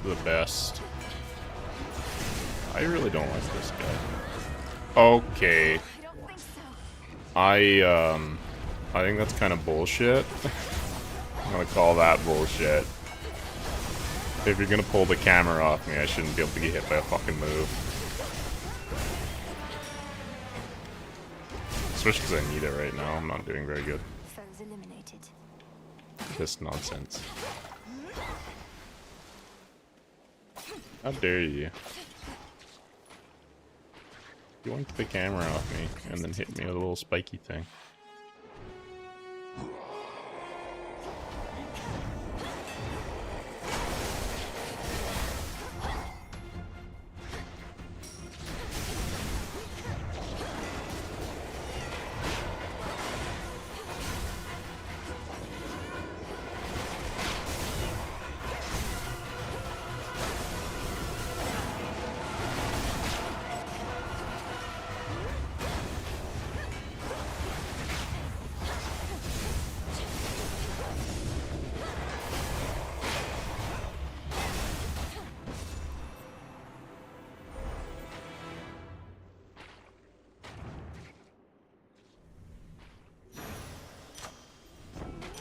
the best. I really don't like this guy. Okay. I think that's kind of bullshit. I'm gonna call that bullshit. If you're gonna pull the camera off me, I shouldn't be able to get hit by a fucking move. Especially because I need it right now. I'm not doing very good.
Foes eliminated.
This nonsense. How dare you? Yoink the camera off me and then hit me with a little spiky thing.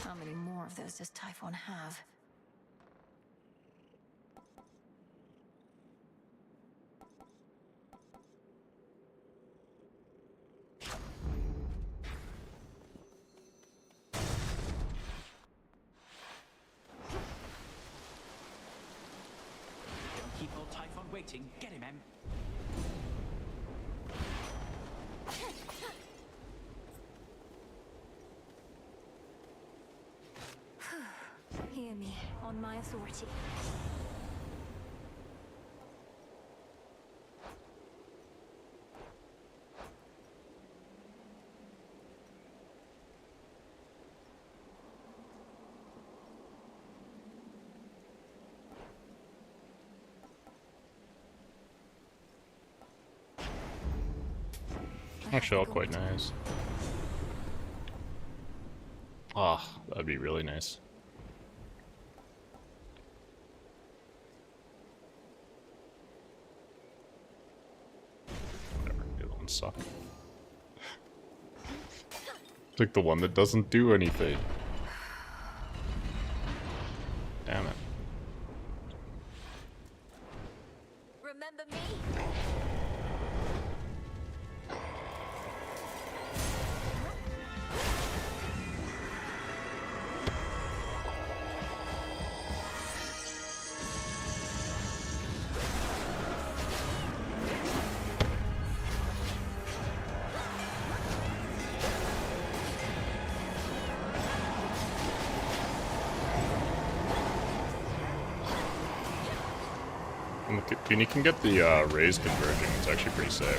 How many more of those does Typhon have?
Don't keep old Typhon waiting. Get him, Em.
On my authority.
Actually, all quite nice. Ah, oh, that'd be really nice. Whatever, the other ones suck. Like the one that doesn't do anything. Damn it.
Remember me?
And you can get the raise converging, it's actually pretty sick.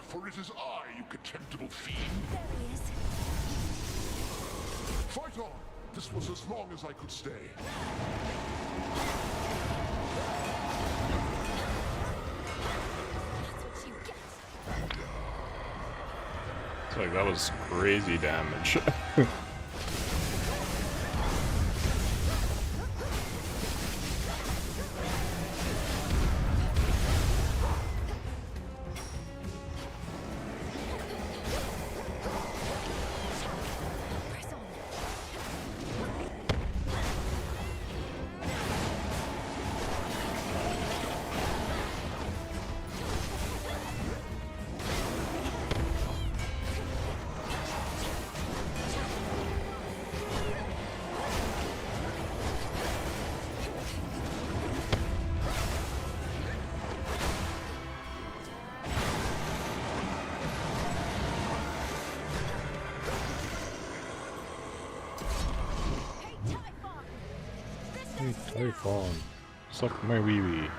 For it is I, you contemptible fiend.
There he is.
Fight on! This was as long as I could stay.
That's what you get.
It's like, that was crazy damage. Hey, Typhon, suck my wee wee.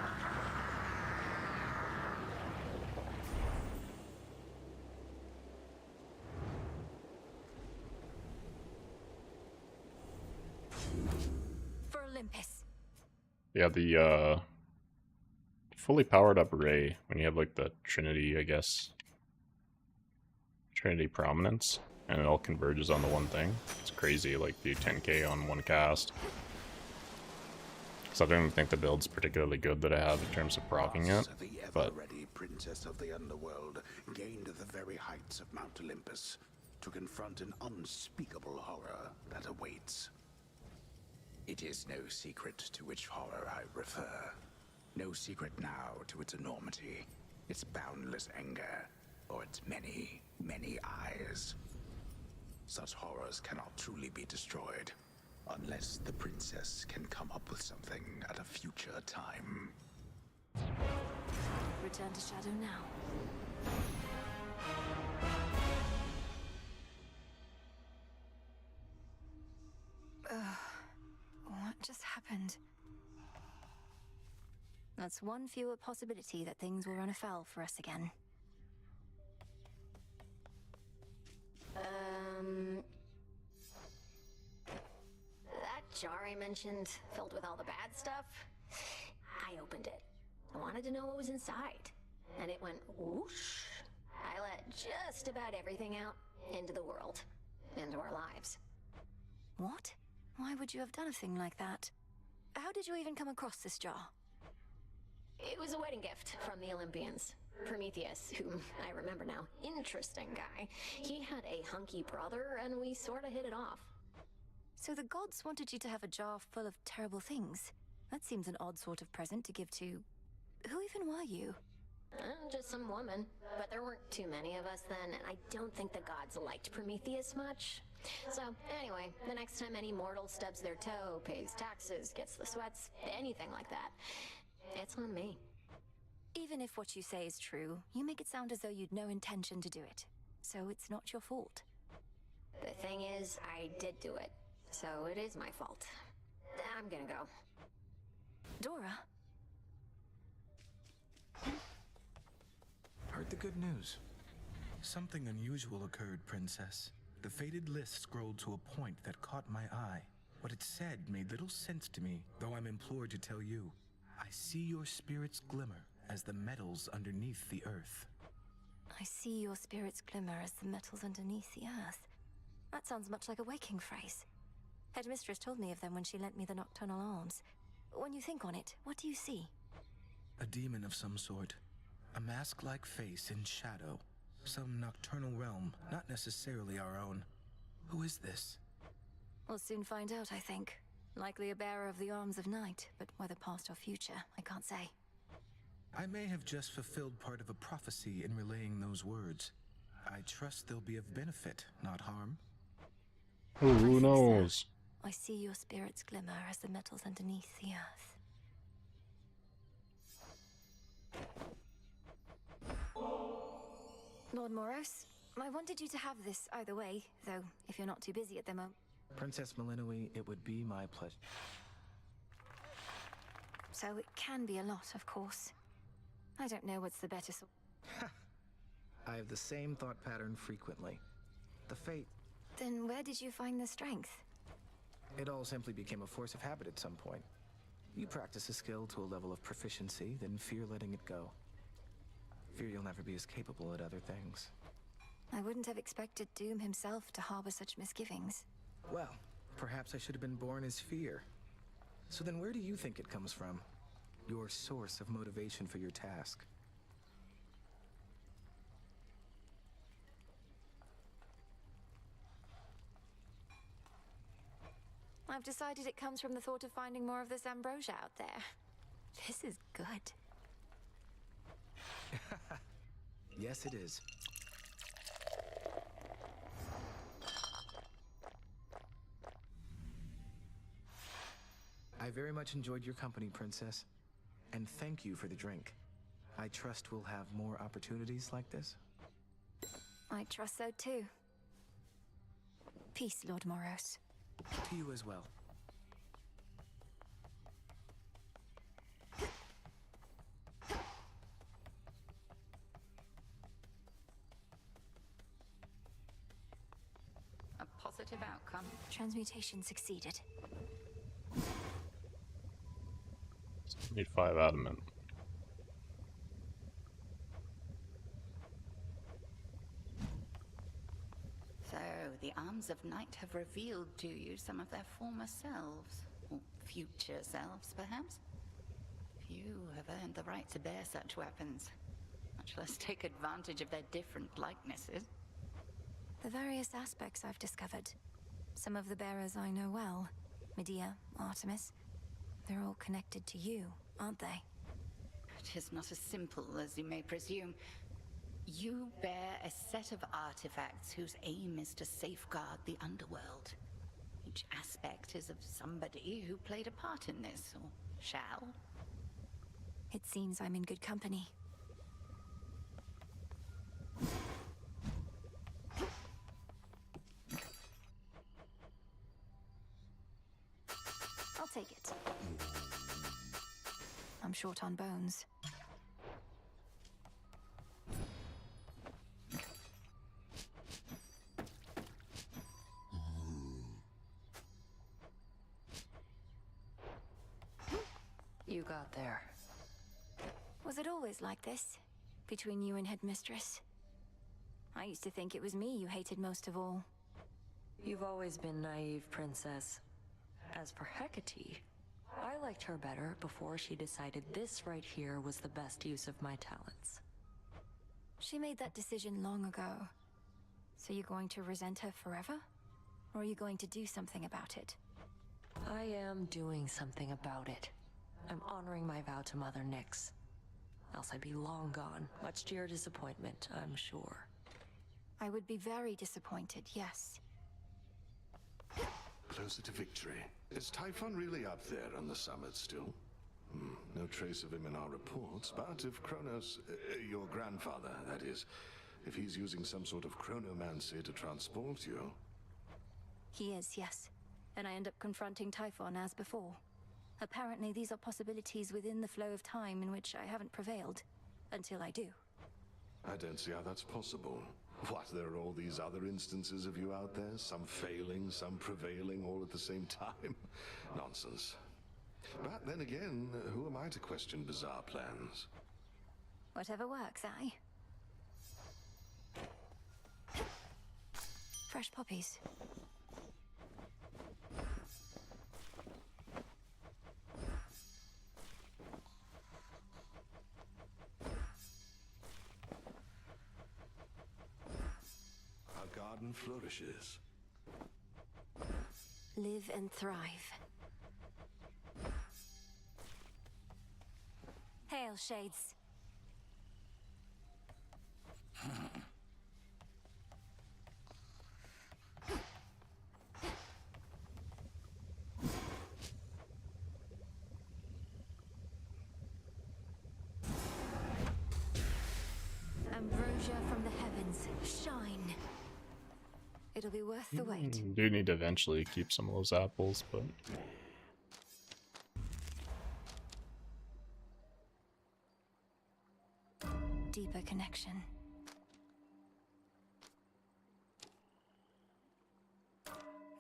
For Olympus.
Yeah, the fully powered up Ray, when you have like the Trinity, I guess. Trinity Prominence, and it all converges on the one thing. It's crazy, like do 10k on one cast. So I don't even think the build's particularly good that I have in terms of proccing it, but
The princess of the underworld gained the very heights of Mount Olympus to confront an unspeakable horror that awaits. It is no secret to which horror I refer. No secret now to its enormity, its boundless anger, or its many, many eyes. Such horrors cannot truly be destroyed, unless the princess can come up with something at a future time.
Return to Shadow now. What just happened? That's one fewer possibility that things will run afoul for us again.
That jar I mentioned, filled with all the bad stuff, I opened it. I wanted to know what was inside. And it went whoosh. I let just about everything out into the world, into our lives.
What? Why would you have done a thing like that? How did you even come across this jar?
It was a wedding gift from the Olympians. Prometheus, whom I remember now, interesting guy. He had a hunky brother, and we sorta hit it off.
So the gods wanted you to have a jar full of terrible things. That seems an odd sort of present to give to... Who even were you?
Just some woman. But there weren't too many of us then, and I don't think the gods liked Prometheus much. So, anyway, the next time any mortal stubs their toe, pays taxes, gets the sweats, anything like that, it's on me.
Even if what you say is true, you make it sound as though you'd no intention to do it. So it's not your fault.
The thing is, I did do it. So it is my fault. I'm gonna go.
Dora?
Heard the good news. Something unusual occurred, Princess. The fated list scrolled to a point that caught my eye. What it said made little sense to me, though I'm implored to tell you. I see your spirits glimmer as the metals underneath the earth.
I see your spirits glimmer as the metals underneath the earth. That sounds much like a waking phrase. Headmistress told me of them when she lent me the nocturnal arms. When you think on it, what do you see?
A demon of some sort. A mask-like face in shadow. Some nocturnal realm, not necessarily our own. Who is this?
We'll soon find out, I think. Likely a bearer of the arms of night, but whether past or future, I can't say.
I may have just fulfilled part of a prophecy in relaying those words. I trust they'll be of benefit, not harm.
Who knows?
I see your spirits glimmer as the metals underneath the earth. Lord Moros, I wanted you to have this either way, though if you're not too busy at the moment.
Princess Malinois, it would be my pleasure.
So it can be a lot, of course. I don't know what's the better sort.
I have the same thought pattern frequently. The fate...
Then where did you find the strength?
It all simply became a force of habit at some point. You practice a skill to a level of proficiency, then fear letting it go. Fear you'll never be as capable at other things.
I wouldn't have expected Doom himself to harbor such misgivings.
Well, perhaps I should have been born as fear. So then where do you think it comes from? Your source of motivation for your task?
I've decided it comes from the thought of finding more of this ambrosia out there. This is good.
Yes, it is. I very much enjoyed your company, Princess. And thank you for the drink. I trust we'll have more opportunities like this.
I trust so too. Peace, Lord Moros.
To you as well.
A positive outcome.
Transmutation succeeded.
Need 5 adamant.
So, the Arms of Night have revealed to you some of their former selves. Or future selves, perhaps? Few have earned the right to bear such weapons, much less take advantage of their different likenesses.
The various aspects I've discovered. Some of the bearers I know well. Medea, Artemis. They're all connected to you, aren't they?
It is not as simple as you may presume. You bear a set of artifacts whose aim is to safeguard the underworld. Each aspect is of somebody who played a part in this, or shall.
It seems I'm in good company. I'll take it. I'm short on bones.
You got there.
Was it always like this? Between you and Headmistress? I used to think it was me you hated most of all.
You've always been naive, Princess. As for Hecate, I liked her better before she decided this right here was the best use of my talents.
She made that decision long ago. So you're going to resent her forever? Or are you going to do something about it?
I am doing something about it. I'm honoring my vow to Mother Nyx. Else I'd be long gone, much to your disappointment, I'm sure.
I would be very disappointed, yes.
Closer to victory. Is Typhon really up there on the summit still? No trace of him in our reports, but if Kronos, your grandfather, that is, if he's using some sort of chronomancy to transport you...
He is, yes. And I end up confronting Typhon as before. Apparently these are possibilities within the flow of time in which I haven't prevailed. Until I do.
I don't see how that's possible. What, there are all these other instances of you out there? Some failing, some prevailing, all at the same time? Nonsense. But then again, who am I to question bizarre plans?
Whatever works, aye? Fresh poppies.
Our garden flourishes.
Live and thrive. Hail, Shades. Ambrosia from the heavens, shine. It'll be worth the wait.
Do need to eventually keep some of those apples, but...
Deeper connection.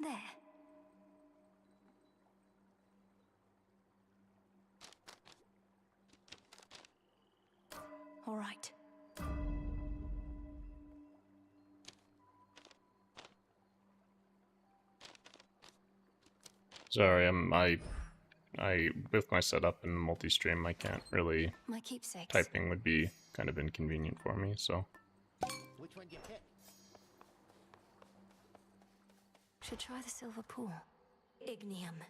There. All right.
Sorry, I with my setup in multi-stream, I can't really.
My keepsakes.
Typing would be kind of inconvenient for me, so.
Which one you pick?
Should try the silver pool. Ignium.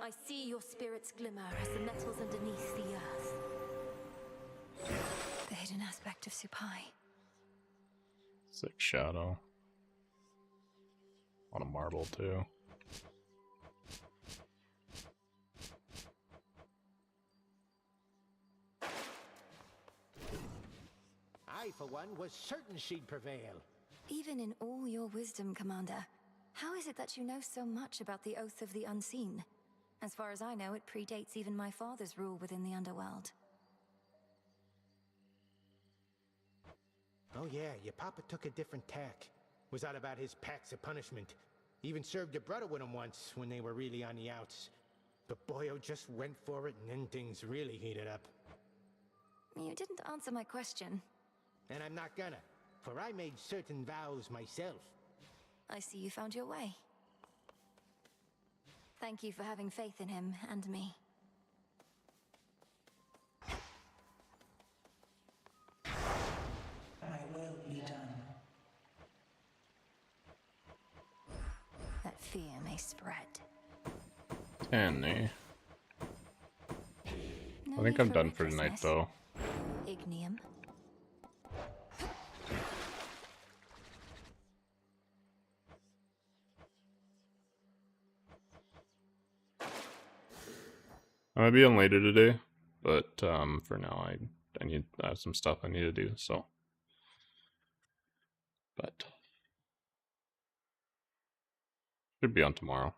I see your spirits glimmer as the metals underneath the earth. The hidden aspect of Supai.
Sick shadow. On a marble too.
I, for one, was certain she'd prevail.
Even in all your wisdom, Commander, how is it that you know so much about the Oath of the Unseen? As far as I know, it predates even my father's rule within the underworld.
Oh yeah, your papa took a different tack. Was out about his pacts of punishment. Even served your brother with him once, when they were really on the outs. But Boyo just went for it, and then things really heated up.
You didn't answer my question.
And I'm not gonna, for I made certain vows myself.
I see you found your way. Thank you for having faith in him and me.
My will be done.
That fear may spread.
Annie. I think I'm done for tonight, though.
Ignium.
I might be on later today, but for now I have some stuff I need to do, so. But should be on tomorrow.